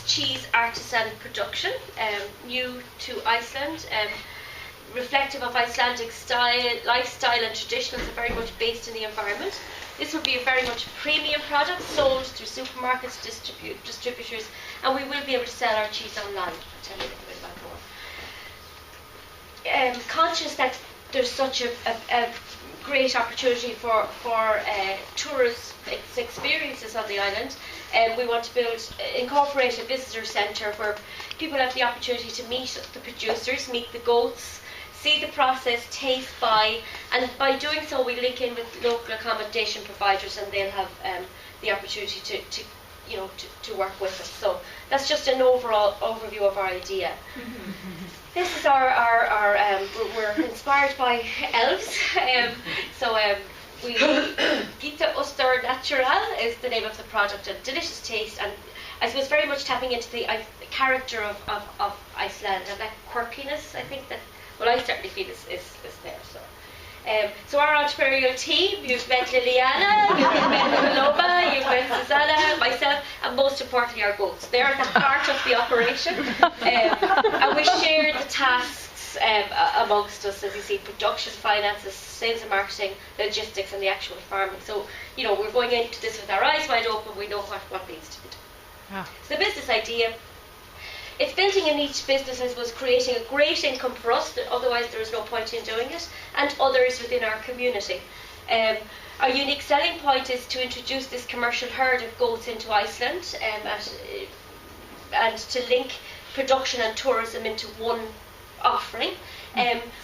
cheese artisan production, new to Iceland, reflective of Icelandic style, lifestyle and traditions, are very much based in the environment. This will be a very much premium product sold through supermarkets, distributors, and we will be able to sell our cheese online. I'll tell you a little bit about more. Conscious that there's such a great opportunity for tourist experiences on the island, we want to incorporate a visitor centre where people have the opportunity to meet the producers, meet the goats, see the process, taste, buy, and by doing so we link in with local accommodation providers, and they'll have the opportunity to work with us. So that's just an overall overview of our idea. This is we're inspired by elves. Geita, Ostur, Natutralle is the name of the product, a delicious taste, and I suppose very much tapping into the character of Iceland and that quirkiness, I think that, well, I certainly feel is there. So our entrepreneurial team, you've met Liliana, you've met Paloma, you've met Susanna, myself, and most importantly our goats. They're at the heart of the operation, and we share the tasks amongst us, as you see, production, finances, sales and marketing, logistics, and the actual farming. So, we're going into this with our eyes wide open. We know what needs to be done. Yeah. So the business idea, it's building in each business, I suppose, creating a great income for us, that otherwise there is no point in doing it, and others within our community. Our unique selling point is to introduce this commercial herd of goats into Iceland, and to link production and tourism into one offering.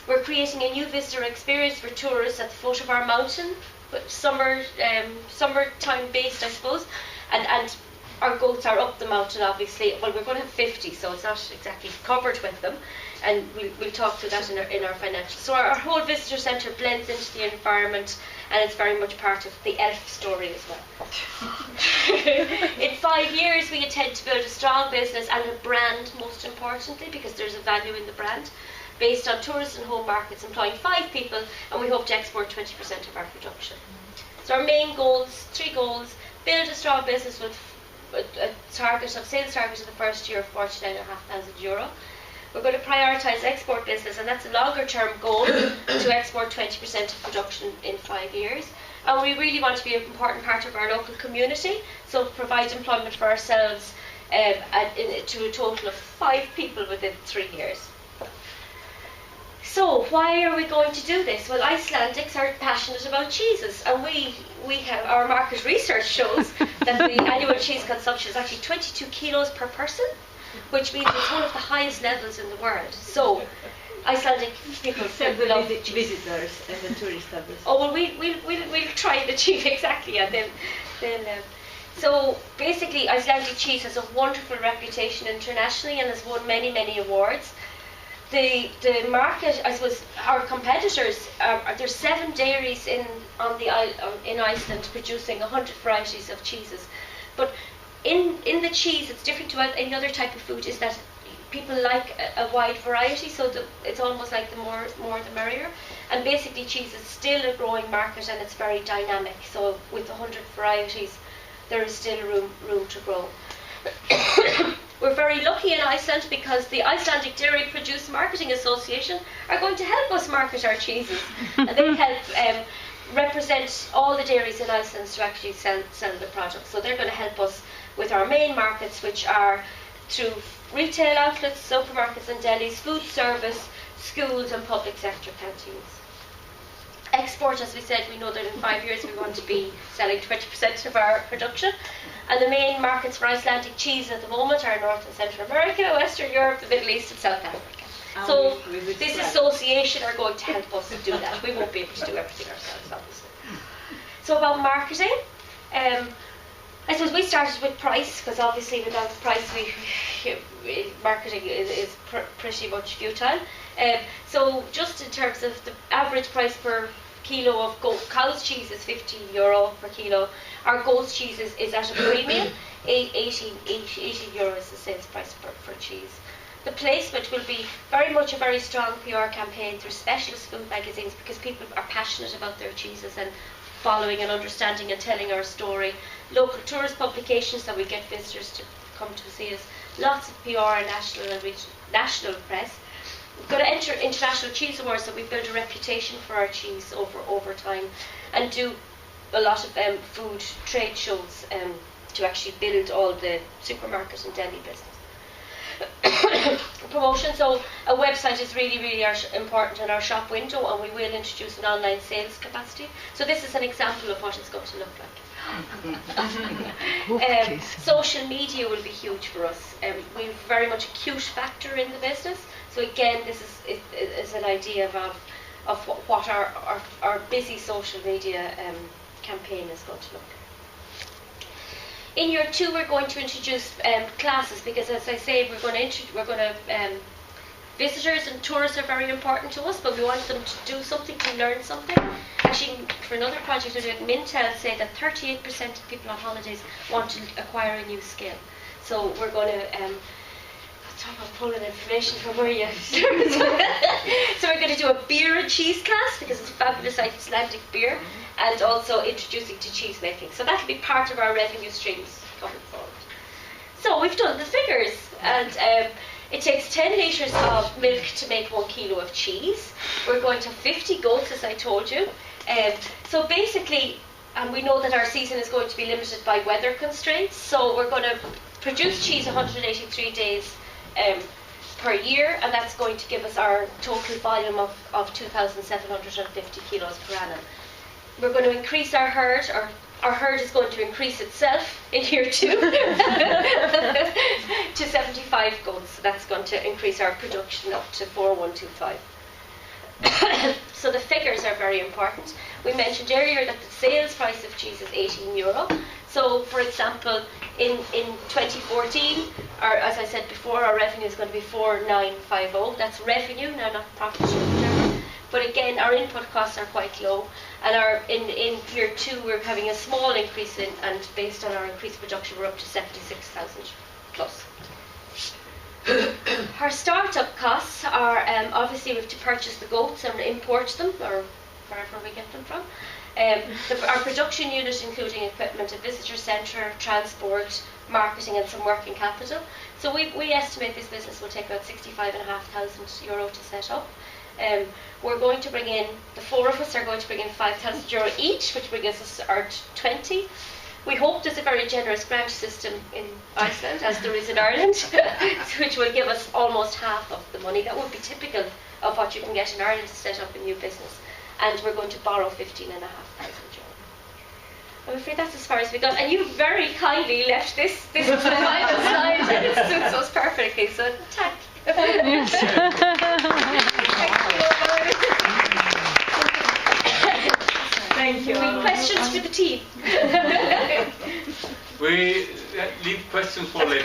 We're creating a new visitor experience for tourists at the foot of our mountain, but summertime based, I suppose, and our goats are up the mountain, obviously. Well, we're going to have 50, so it's not exactly covered with them, and we'll talk to that in our financials. So our whole visitor centre blends into the environment, and it's very much part of the elf story as well. In 5 years, we intend to build a strong business and a brand, most importantly, because there's a value in the brand, based on tourist and home markets, employing 5 people, and we hope to export 20% of our production. So our main goals, 3 goals: build a strong business with a sales target in the first year of €49,500. We're going to prioritise export business, and that's a longer term goal to export 20% of production in 5 years. And we really want to be an important part of our local community, so provide employment for ourselves to a total of 5 people within 3 years. So why are we going to do this? Well, Icelandics are passionate about cheeses, and we have, our market research shows that the annual cheese consumption is actually 22 kilos per person, which means it's one of the highest levels in the world. So Icelandic people love visitors and the tourist numbers. Oh well, we'll try and achieve exactly, and then so basically Icelandic cheese has a wonderful reputation internationally and has won many awards. The market, I suppose, our competitors, there's 7 dairies in Iceland producing 100 varieties of cheeses. But in the cheese, it's different to any other type of food, is that people like a wide variety, so it's almost like the more the merrier. And basically cheese is still a growing market, and it's very dynamic. So with 100 varieties, there is still room to grow. We're very lucky in Iceland because the Icelandic Dairy Produce Marketing Association are going to help us market our cheeses. And they help represent all the dairies in Iceland to actually sell the product. So they're going to help us with our main markets, which are through retail outlets, supermarkets and delis, food service, schools and public sector canteens. Export, as we said, we know that in 5 years we want to be selling 20% of our production. And the main markets for Icelandic cheese at the moment are North and Central America, Western Europe, the Middle East and South Africa. So this association are going to help us do that. We won't be able to do everything ourselves, obviously. So about marketing, I suppose we started with price, because obviously without price marketing is pretty much futile. So just in terms of the average price per kilo of cow's cheese is €15 per kilo. Our goat's cheese is at a premium, €18 is the sales price for cheese. The placement will be very much a very strong PR campaign through specialist food magazines, because people are passionate about their cheeses and following and understanding and telling our story. Local tourist publications that we get visitors to come to see us. lots of PR and national press. We've got to enter international cheese awards, so we've built a reputation for our cheese over time, and do a lot of food trade shows to actually build all the supermarket and deli business. Promotion, so a website is really important in our shop window, and we will introduce an online sales capacity. So this is an example of what it's going to look like. Social media will be huge for us. We've very much a cute factor in the business. So again, this is an idea of what our busy social media campaign is going to look like. In year 2, we're going to introduce classes, because as I say, visitors and tourists are very important to us, but we want them to do something, to learn something. Actually, for another project we're doing, Mintel say that 38% of people on holidays want to acquire a new skill. So we're going to talk about pulling information from where you so we're going to do a beer and cheese class, because it's a fabulous Icelandic beer, and also introducing to cheese making. So that will be part of our revenue streams coming forward. So we've done the figures, and it takes 10 litres of milk to make 1 kilo of cheese. We're going to have 50 goats, as I told you. So basically, and we know that our season is going to be limited by weather constraints, so we're going to produce cheese 183 days per year, and that's going to give us our total volume of 2,750 kilos per annum. We're going to increase our herd, or our herd is going to increase itself in year 2 to 75 goats. So that's going to increase our production up to 4125. So the figures are very important. We mentioned earlier that the sales price of cheese is €18. So for example, in 2014, as I said before, our revenue is going to be 4,950. That's revenue, now not profit sharing. But again, our input costs are quite low, and in year 2 we're having a small increase and based on our increased production, we're up to 76,000 plus. Our startup costs are obviously we have to purchase the goats and import them, or wherever we get them from. Our production unit, including equipment, a visitor centre, transport, marketing, and some working capital. So we estimate this business will take about €65,500 to set up. We're going to bring in, the 4 of us are going to bring in €5,000 each, which brings us our 20. We hope there's a very generous grant system in Iceland, as there is in Ireland, which will give us almost half of the money. That would be typical of what you can get in Ireland to set up a new business. And we're going to borrow €15,500. I'm afraid that's as far as we got. And you very kindly left this as the final slide, and it suits us perfectly. So thank you. Thank you. Questions for the team? We leave questions for later.